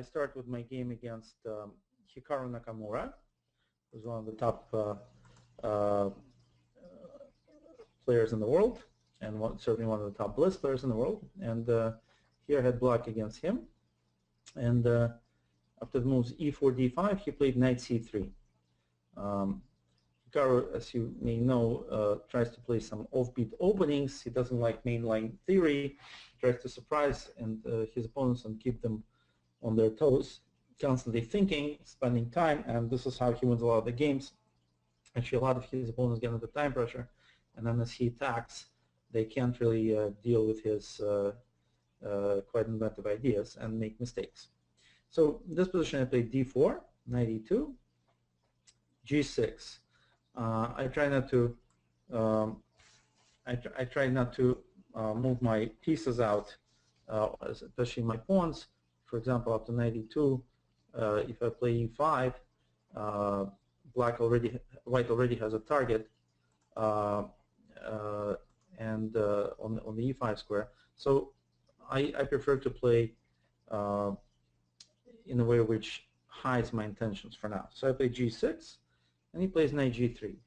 I start with my game against Hikaru Nakamura, who's one of the top players in the world, and certainly one of the top Blitz players in the world. And here I had black against him. And after the moves e4, d5, he played knight c3. Hikaru, as you may know, tries to play some offbeat openings. He doesn't like mainline theory, tries to surprise his opponents and keep them on their toes, constantly thinking, spending time, and this is how he wins a lot of the games. Actually, a lot of his opponents get under time pressure, and then as he attacks, they can't really deal with his quite inventive ideas and make mistakes. So in this position I played d4, knight e2, g6. I try not to move my pieces out, especially my pawns. For example, after knight e2, if I play e5, white already has a target and on the e5 square. So I prefer to play in a way which hides my intentions for now. So I play g6, and he plays knight g3.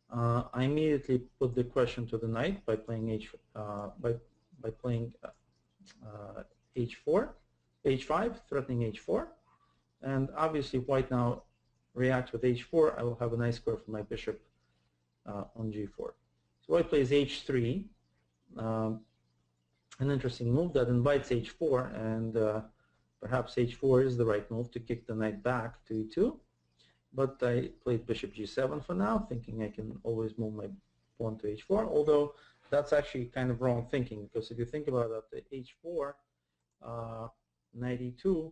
I immediately put the question to the knight by playing h5, threatening h4, and obviously if white now reacts with h4, I will have a nice square for my bishop on g4. So white plays h3, an interesting move that invites h4, and perhaps h4 is the right move to kick the knight back to e2. But I played bishop g7 for now, thinking I can always move my pawn to h4, although that's actually kind of wrong thinking, because if you think about it, after h4, knight e2,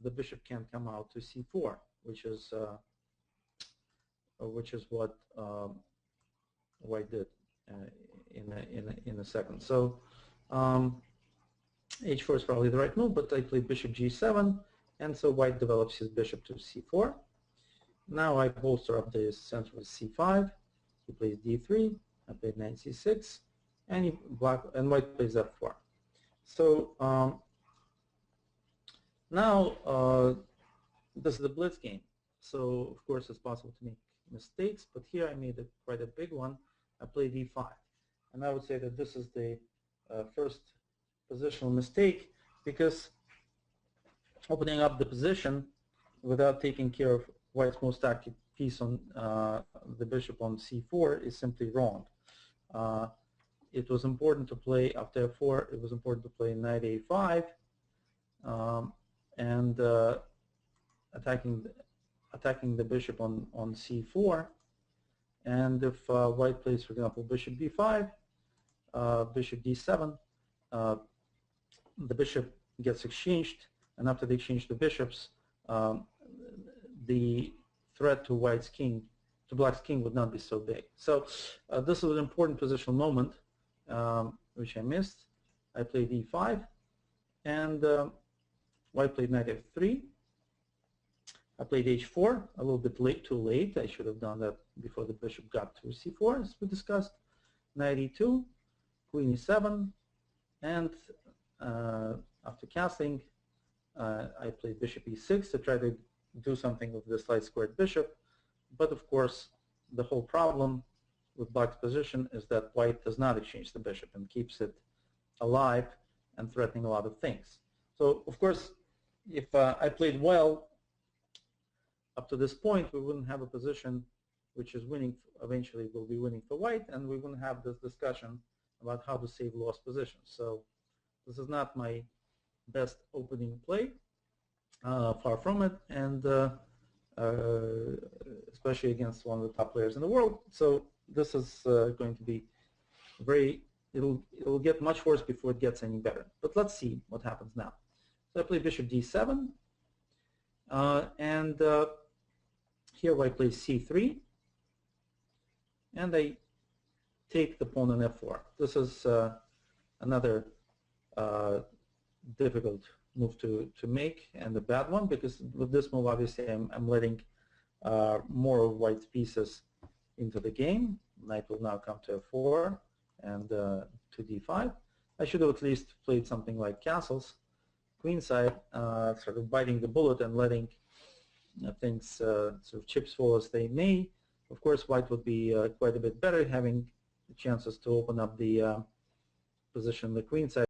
the bishop can't come out to c4, which is what white did in a second. So h4 is probably the right move, but I played bishop g7, and so white develops his bishop to c4. Now I bolster up the center with c5. He plays d3. I played knight c6, and white plays f4. So now this is the blitz game. So of course it's possible to make mistakes, but here I made quite a big one. I played e5, and I would say that this is the first positional mistake, because opening up the position without taking care of white's most active piece on the bishop on c4 is simply wrong. It was important to play after f4. It was important to play knight a5 and attacking the bishop on c4. And if white plays, for example, bishop b5, bishop d7, the bishop gets exchanged, and after they exchange the bishops, the threat to white's king, to black's king, would not be so big. So this was an important positional moment, which I missed. I played e5, and white played knight f3. I played h4 a little bit too late. I should have done that before the bishop got to c4, as we discussed. Knight e2, queen e7, and after castling, I played bishop e6 to try to do something with this light squared bishop. But of course, the whole problem with black's position is that white does not exchange the bishop and keeps it alive and threatening a lot of things. So of course, if I played well up to this point, we wouldn't have a position which is winning, eventually will be winning for white, and we wouldn't have this discussion about how to save lost positions. So this is not my best opening play, far from it, and especially against one of the top players in the world. So this is going to be it'll get much worse before it gets any better. But let's see what happens now. So I play bishop d7, and here white plays c3, and I take the pawn on f4. This is another difficult move to make, and a bad one, because with this move, obviously, I'm letting more of white's pieces into the game. Knight will now come to f4 and to d5. I should have at least played something like castles, queen side, sort of biting the bullet and letting things sort of chips fall as they may. Of course, white would be quite a bit better, having the chances to open up the position on the queen side.